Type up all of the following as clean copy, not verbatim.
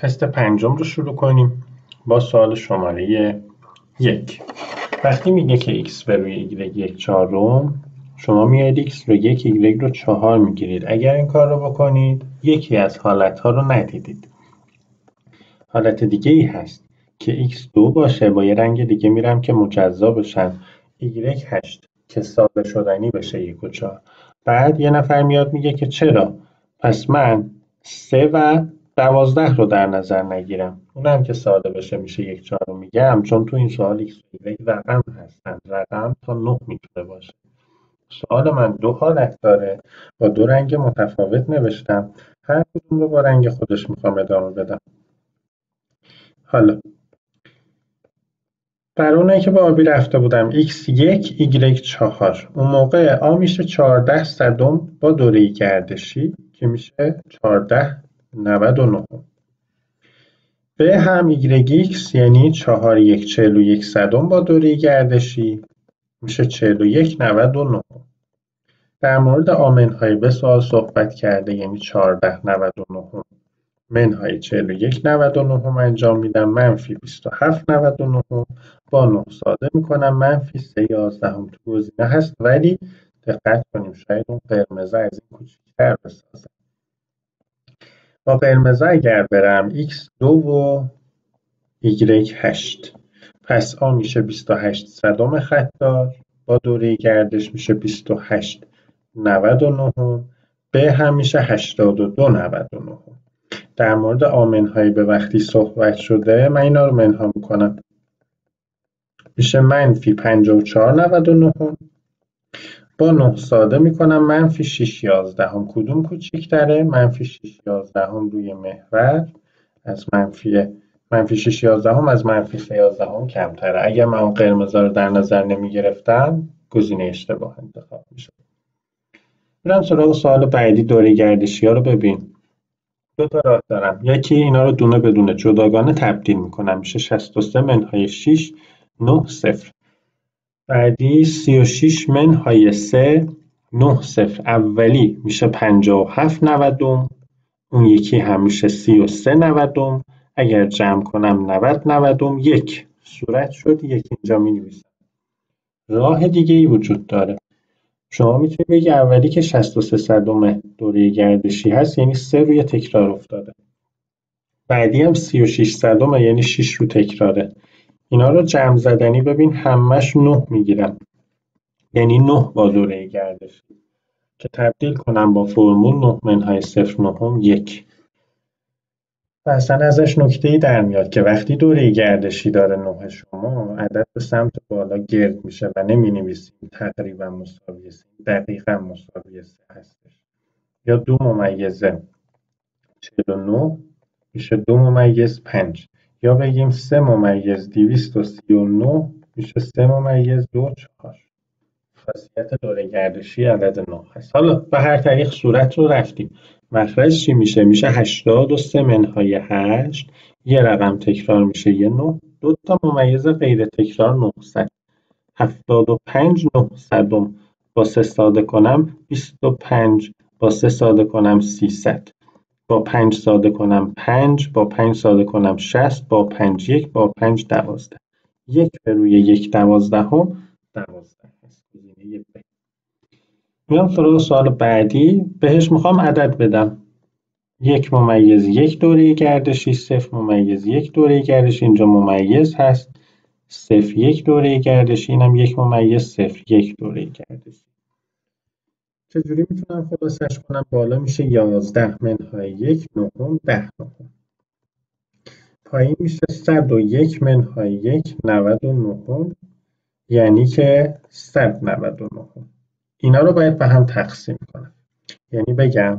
تست پنجم رو شروع کنیم با سوال شماره 1. وقتی میگه که x به روی y 1/4، شما میاید x رو 1 y رو 4 میگیرید. اگر این کار رو بکنید یکی از حالتها رو ندیدید. حالت دیگه ای هست که x 2 باشه، با یه رنگ دیگه میرم که مجزا بشن، y 8 که ساده شدنی بشه 1 و 4. بعد یه نفر میاد میگه که چرا؟ پس من 3 و 12 رو در نظر نگیرم، اونم که ساده بشه میشه 1/4 میگم، چون تو این سوال x و y رقم هستن، رقم تا 9 میتونه باشه. سوال من 2 حالت داره، با 2 رنگ متفاوت نوشتم، هر کدوم رو با رنگ خودش میخوام ادامه بدم. حالا برای اونایی که با آبی رفته بودم x1 y4، اون موقع a میشه 14 صدم با دوره گردشی که میشه 14/99. ب هم yx یعنی 4 1 41 صدم با دوره گردشی میشه 41/99. در مورد آمنهای به سوال صحبت کرده، یعنی 14/99 منهای 41/99 انجام میدم، منفی 27/99 با 9 ساده میکنم، -3/11 تو گزینه هست، ولی دقت کنیم شاید اون قرمزه از این کوچیک‌تر بسازم. با قرمزه اگر برم x2 و y8، پس a میشه 28 صدم خطدار با دوره گردش میشه 28/99، ب هم میشه 82/99. در مورد آمنهای به وقتی صحبت شده، من اینا رو منها میکنم، میشه -54/99 با 9 ساده میکنم، -6/11. کدوم کوچیک‌تره؟ -6/11 روی محور از -6/11 از -3/11 کمتره. اگر من اون قرمزا رو در نظر نمیگرفتم گزینه اشتباه انتخاب میشد. میرم سراغ سوال بعدی. دوره گردشی ها رو ببین. 2 تا راه دارم، یکی اینا رو دونه بدونه جداگانه تبدیل میکنم، میشه 63 منهای 6 9 0. بعدی 36 منهای 3 9 0. اولی میشه 57/90، اون یکی هم میشه 33/90. اگر جمع کنم 90/90 1 صورت شد، یک اینجا می نویسم. راه دیگه ای وجود داره. شما میتونید بگی اولی که 63 صدم دوره گردشی هست، یعنی 3 روی تکرار افتاده. بعدی هم 36 صدم، یعنی 6 رو تکراره. اینا رو جمع زدنی ببین همش 9 میگیرم، یعنی 9 با دوره گردشی که تبدیل کنم با فرمول 9 منهای 0.9 1. و اصلا ازش نکته‌ای در میاد که وقتی دوره گردشی داره 9 شما، عدد به سمت بالا گرد میشه و نمی‌نویسیم تقریبا مساوی 3، دقیقا مساوی 3 هستش. یا 2/49 میشه 2/5، یا بگیم 3/239 میشه 3/2/4. خاصیت دوره گردشی عدد 9 هست. حالا به هر طریق صورت رو رفتیم. مخرج چی میشه؟ میشه 83 منهای 8، یه رقم تکرار میشه یه 9، 2 تا ممیز غیر تکرار 900. 75 900 با 3 ساده کنم 25، با 3 ساده کنم 300، با 5 ساده کنم 5، با 5 ساده کنم 60، با 5 1، با 5 12. 1 به روی 1 12 هست. گزینه ب. میام سراغ سوال بعدی. بهش میخوام عدد بدم. 1/1 دوره گردشی، 0/1 دوره گردشی، اینجا ممیز هست، 0.1 دوره گردشی، اینم 1/01 دوره گردشی. چجوری میتونم خلاصش کنم؟ بالا میشه 11 منهای 1 نهم 10 نهم. پایین میشه 101 منهای 1 99، یعنی که 199. اینا رو باید به هم تقسیم کنم، یعنی بگم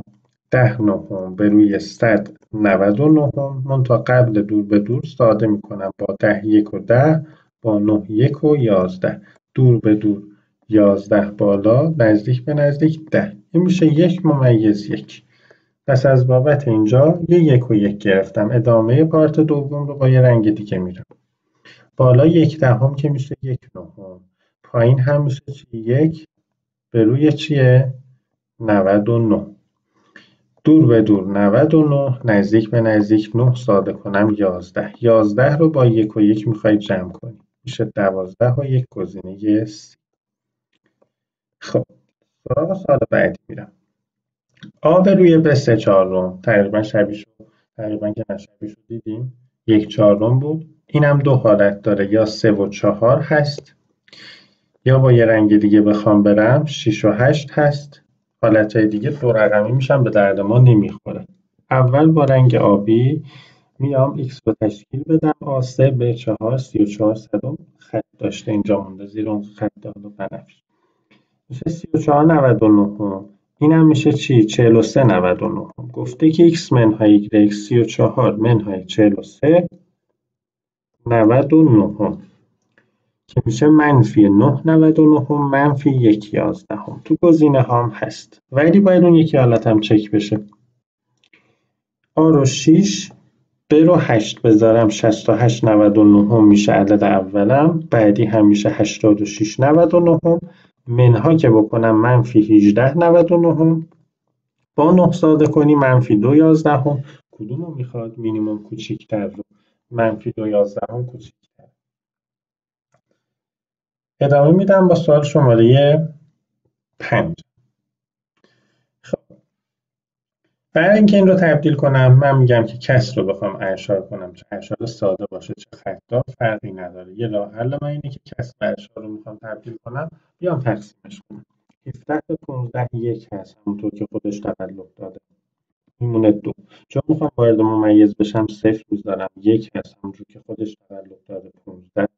10 نهم به روی 199، منتها قبل دور به دور ساده میکنم با 10 1 و 10، با 9 1 و 11، دور به دور 11 بالا، نزدیک به نزدیک 10، این میشه 1/1. پس از بابت اینجا یه 1 و 1 گرفتم. ادامه پارت دوم رو با یه رنگ دیگه میرم. بالا 1/10 که میشه 1 نهم، پایین هم میشه 1 به روی چیه؟ 99. دور به دور 99، نزدیک به نزدیک 9 ساده کنم 11. 11 رو با 1 و 1 میخوای جمع کنی، میشه 12 و 1 گزینه C. خب سراغ سوال بعدی میرم. آب روی ب 3/4 تقریبا شبیه شد، تقریبا که نشبیه شد دیدیم 1/4 بود. اینم دو حالت داره، یا 3 و 4 هست، یا با یه رنگ دیگه بخوام برم 6 و 8 هست. حالتهای دیگه دو رقمی میشن، به درد ما نمیخوره. اول با رنگ آبی میام x رو تشکیل بدم. A3 B4 34 صدم خط داشته اینجا مونده زیر اون خط بنفش، میشه 34 99. اینم میشه چی؟ 43 99. گفته که x منهای y 34 منهای 43 99 که میشه منفی 9 99 منفی 1 11. تو گزینه هام هست، ولی باید اون یکی حالت هم چک بشه. آ رو 6 ب رو 8 بذارم 68 99 میشه عدد اولم، بعدی هم میشه 86 99. منها که بکنم منفی 18 99 با 9 ساده کنی منفی 2 11. کدومو میخواد؟ مینیمم کوچیک‌تر رو، منفی 2 11 کوچیک‌تر. ادامه میدم با سوال شماره 5. خب برای اینکه این رو تبدیل کنم، من میگم که کسر رو بخوام اعشار کنم، چه اعشار ساده باشه چه خط‌دار فرقی نداره. یه راه حل من اینه که کسر به اعشار رو میخوام تبدیل کنم، بیام تقسیمش کنم. 17 به 15 1 هست، همونطور که خودش تقلب داده، میمونه 2. چون میخوام وارد ممیز بشم 0 میذارم، 1 هست همونجور که خودش تقلب داده، 15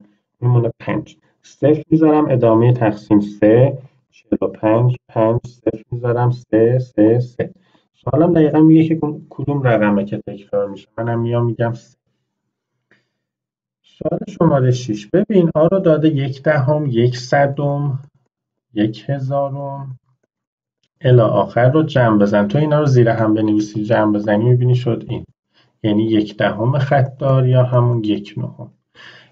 میمونه 5. 0 میذارم ادامه تقسیم 3 45 5 0 میذارم 3 3 3. سوالم دقیقا میگه که کدوم رقمه که تکرار میشه، منم میام میگم 3. سوال شماره 6. ببین آ رو داده 1 دهم 1 صدم 1 هزارم الی آخر رو جمع بزن. تو اینا رو زیر هم بنویسی جمع بزنی میبینی شد این، یعنی 1 دهم خط‌دار یا همون 1 نهم.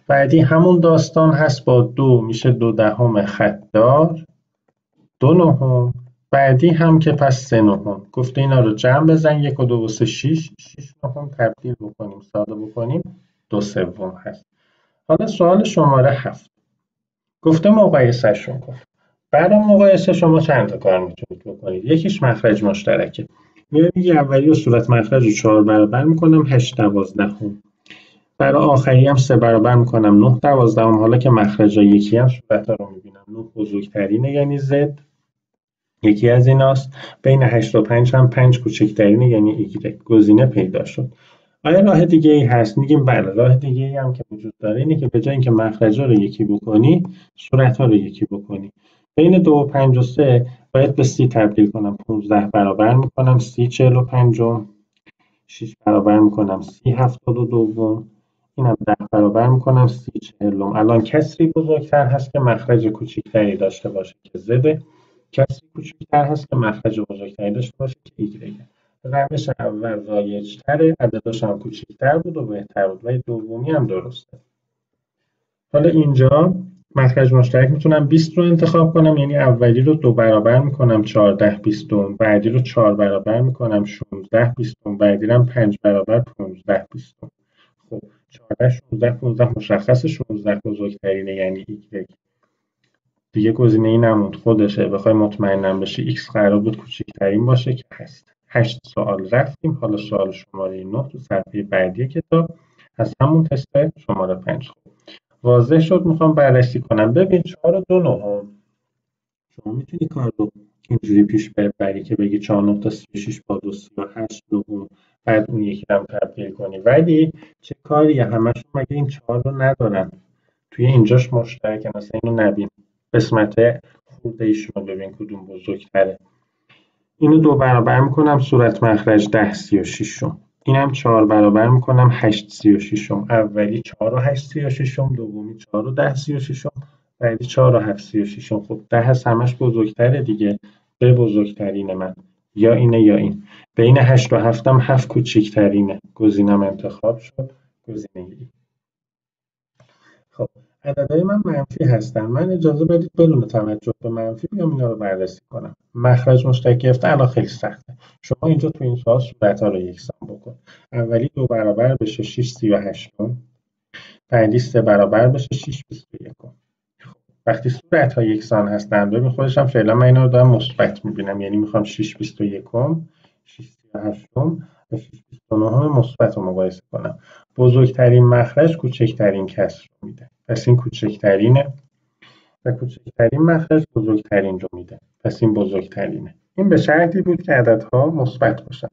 بعدی همون داستان هست با 2 میشه 2 دهم خط‌دار 2 نهم. بعدی هم که پس 3 نهم. گفته اینا رو جمع بزن، 1 و 2 و 3 6 نهم تبدیل بکنیم ساده بکنیم 2 سوم هست. حالا سوال شماره 7 گفته مقایسه‌شون کن. برای مقایسه شما چند تا کار میتونید بکنید. یکیش مخرج مشترکه، میگه اولی رو صورت مخرج رو 4 برابر میکنم 8 دوازدهم، برای آخری هم 3 برابر میکنم 9 دوازدهم. حالا که مخرج ها یکی هم صورت ها رو میبینم، 9 بزرگترینه یعنی Z یکی از ایناست، بین 8 و 5 هم 5 کوچکترینه یعنی Y. گزینه پیدا شد. آیا راه دیگه ای هست؟ میگیم بله. راه دیگه ای هم که وجود داره اینه که به جای اینکه مخرج ها رو یکی بکنی صورت ها رو یکی بکنی. بین 2 و 5 و 3 باید به 30 تبدیل کنم، 15 برابر میکنم 30 45 6 برابر میکنم 30 72 اینم 10 برابر میکنم 30 40. الان کسری بزرگتر هست که مخرج کوچکتری داشته باشه که زده، کسری کوچکتر هست که مخرج بزرگتری داشته باشه که ایگرگه. روش اول رایج‌تره، عدداش هم کوچکتر بود و بهتر بود، ولی دومی هم درسته. حالا اینجا مخرج مشترک میتونم 20 رو انتخاب کنم، یعنی اولی رو 2 برابر میکنم 14 بیستم، بعدی رو 4 برابر میکنم 16 بیستم، بعدی رو هم 5 برابر 15 بیستم. خب 14 16 15 مشخص 16 بزرگترینه یعنی ایگرگ. دیگه گزینه ای نموند خودشه. بخوای مطمئنم بشی ایکس قرار بود کوچکترین باشه که هست. 8 سوال رفتیم. حالا سوال شماره 9 تو صفحه بعدی کتاب از همون تست شماره 5. واضح شد. میخوام بررسی کنم. ببین 4 و 2 نهم شما میتونی کار رو اینجوری پیش ببری که بگی 4 9 تا 36 با 2 38 نهم، بعد اون یکی هم تبدیل کنی، ولی چه کاریه همشون مگه این 4 رو ندارن؟ توی اینجاش مشترکه، مثلا اینو نبین، قسمت خورده ایشون رو ببین کدوم بزرگتره. اینو 2 برابر میکنم صورت مخرج 10 36، اینم 4 برابر میکنم 8 36. اولی 4 و 8 36، دومی 4 و 10 36، بعدی 4 و 7 36. خب 10 از همش بزرگتره دیگه، به بزرگترین من یا اینه یا این. بین 8 و 7 هم 7 کوچکترینه، گزینم انتخاب شد، گزینه ای. خب عددهای من منفی هستن. من اجازه بدید بدون توجه به منفی بیام اینا رو بررسی کنم. مخرج مشترک گرفتن الان خیلی سخته. شما اینجا تو این سوال صورت‌ها رو یکسان بکن. اولی 2 برابر بشه 6 38، بعدی 3 برابر بشه 6 21. وقتی صورت‌ها یکسان هستن، ببین خودش هم فعلا من اینا رو دارم مثبت می‌بینم، یعنی می‌خوام 6 21 6 38 و 6 29 مثبت رو مقایسه کنم. بزرگترین مخرج کوچکترین کسر رو میده، پس این کوچکترینه و کوچکترین مخرج بزرگترین رو میده، پس این بزرگترینه. این به شرطی بود که عددها مثبت باشن.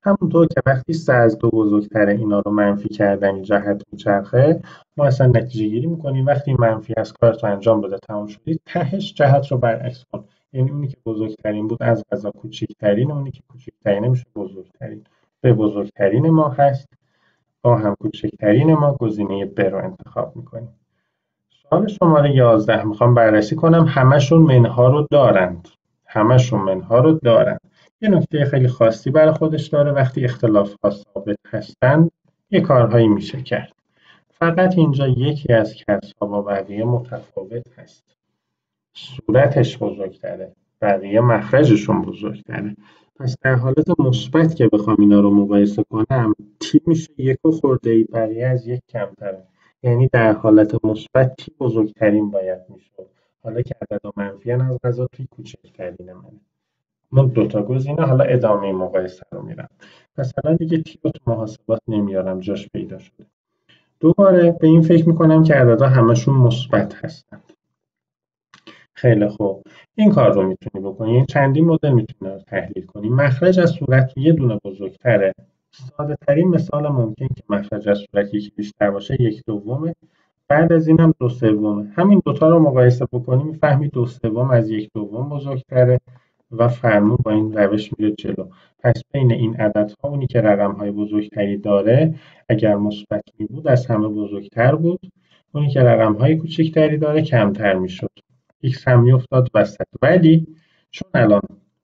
همونطور که وقتی 3 از 2 بزرگتره اینا رو منفی کردن این جهت میچرخه، ما اصلا نتیجه گیری میکنیم وقتی منفی از کارتو انجام بده تمام شدید تهش جهت رو برعکس کن، یعنی اونی که بزرگترین بود از قضا کوچکترین، اونی که کوچکترینه میشه بزرگترین. به بزرگترین ما هست، با هم کوچکترین ما گزینه ب رو انتخاب میکنیم. سوال شماره 11 میخوام بررسی کنم. همشون منها رو دارند. همشون منها رو دارند. یه نکته خیلی خاصی برای خودش داره، وقتی اختلاف ها ثابت هستند یه کارهایی میشه کرد. فقط اینجا یکی از کسرها با بقیه متفاوت هست. صورتش بزرگتره، بقیه مخرجشون بزرگتره. پس در حالت مثبت که بخوام اینا رو مقایسه کنم، تی میشه 1 خورده ای، بقیه از 1 کمتره. یعنی در حالت مثبت تی بزرگترین باید میشد. حالا که عدد منفی از قضا تی کوچکترین منه. من 2 تا گزینه، حالا ادامه مقایسه رو میرم. پس الان دیگه تی رو تو محاسبات نمیارم، جاش پیدا شده. دوباره به این فکر میکنم که عددها همشون مثبت هستن. خیلی خوب، این کار رو میتونی بکنی. این چندین مدل میتونی رو تحلیل کنی. مخرج از صورت یه دونه بزرگتره. ساده ترین مثال ممکن که مخرج از صورت یکی بیشتر باشه 1/2، بعد از اینم 2/3. همین دوتا رو مقایسه بکنی میفهمی 2/3 از 1/2 بزرگتره و فرمون با این روش میره جلو. پس بین این عددها اونی که رقم‌های بزرگتری داره اگر مثبت می بود از همه بزرگتر بود، اونی که رقم‌های کوچکتری داره کمتر میشد. ایکس هم میافتاد وسط. ولی چون الان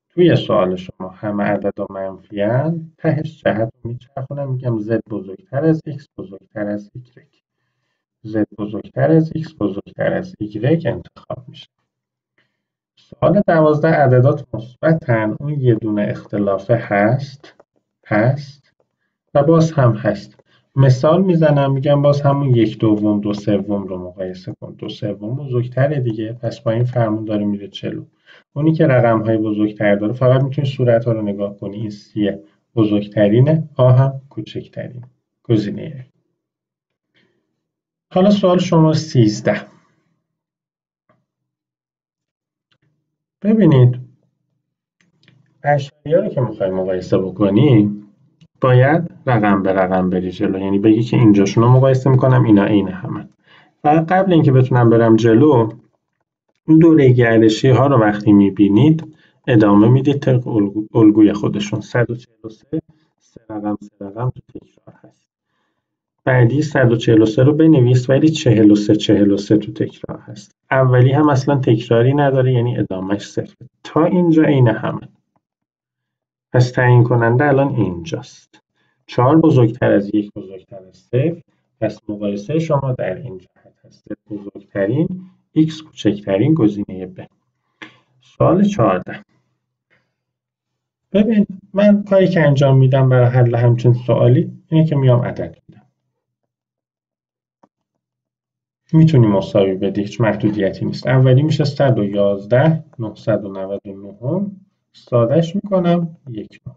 توی سوال شما همه عددا منفی ان، تهش جهت رو میچرخونم میگم z بزرگتر از x بزرگتر از y. z بزرگتر از x بزرگتر از y انتخاب میشه. سوال 12 عددات مثبتن، اون یه دونه اختلافه هست و باز هم هست. مثال میزنم میگم باز همون 1/2 2/3 رو مقایسه کن. 2/3 بزرگتره دیگه، پس با این فرمون داره میره جلو. اونی که رقم‌های بزرگتر داره فقط میتونی صورت‌ها رو نگاه کنی. این سی بزرگترینه، آ هم کوچکترین. گزینه. حالا سوال شما 13. ببینید اشعه‌ها رو که میخوای مقایسه بکنی باید رقم به رقم بری جلو، یعنی بگی که اینجاشون رو مقایسه میکنم اینا عین همن. فقط قبل اینکه بتونم برم جلو، این دوره گردشی ها رو وقتی میبینید ادامه میدید طبق الگوی خودشون. 143 سه رقم تو تکرار هست. بعدی 143 رو بنویس ولی 43 تو تکرار هست. اولی هم اصلا تکراری نداره، یعنی ادامهش صفره. تا اینجا عین همه. پس تعیین کننده الان اینجاست. 4 بزرگتر از 1 بزرگتر از 0. پس مقایسه شما در این جهت هست. بزرگترین x کوچکترین گزینه ب. سوال 14. ببین من کاری که انجام میدم برای حل همچین سوالی اینه که میام عدد میدم. میتونی مساوی بدی، هیچ محدودیتی نیست. اولی میشه 111 999. سادهش میکنم 1/9.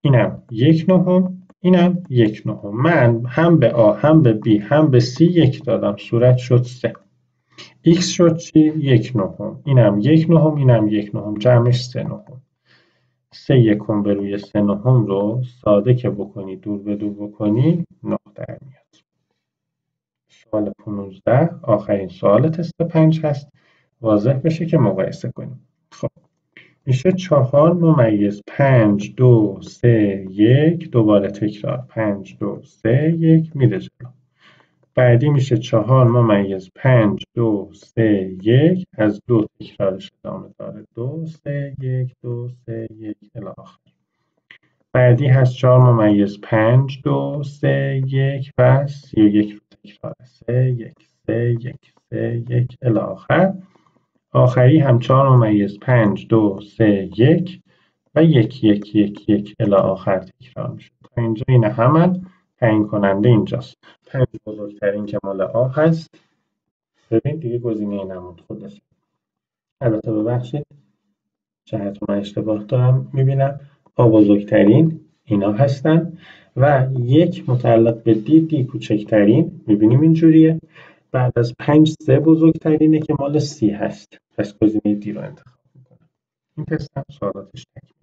اینم 1/9، اینم 1/9. من هم به A هم به B هم به C 1 دادم، صورت شد 3. x شد چی؟ 1/9. اینم 1/9، اینم 1/9، جمعش 3/9. 3 به روی 3/9 رو ساده که بکنی دور به دور بکنی 9 در میاد. سوال 15 آخرین سوال تست 5 هست. واضح بشه که مقایسه کنیم. خب میشه 4-5 2 3 1. دوباره تکرار 5 2 3 1 میره جلو. بعدی میشه 4-5 2 3 1. از 2 تکرارش ادامه داره 2 3 1 2 3 1 الی آخر. بعدی هست 4-5 2 3 1 و 31 رو تکرار 3 1 3 1 3 1 الی آخر. آخری هم 4 + 5 2 3 1 و 1 1 1 1 الی آخر تکرار میشه. تا اینجا این همه تعیین کننده اینجاست. 5 بزرگترین که مال آ هست. ببین دیگه گزینه نمود خودش. البته ببخشید جهت من اشتباه دارم میبینم. آ بزرگترین اینا هستن و 1 متعلق به دی کوچکترین میبینیم اینجوریه. بعد از 5 3 بزرگترینه که مال سی هست. پس گزینه دی رو انتخاب میکنم. این تست هم سوالاتش تکمیل.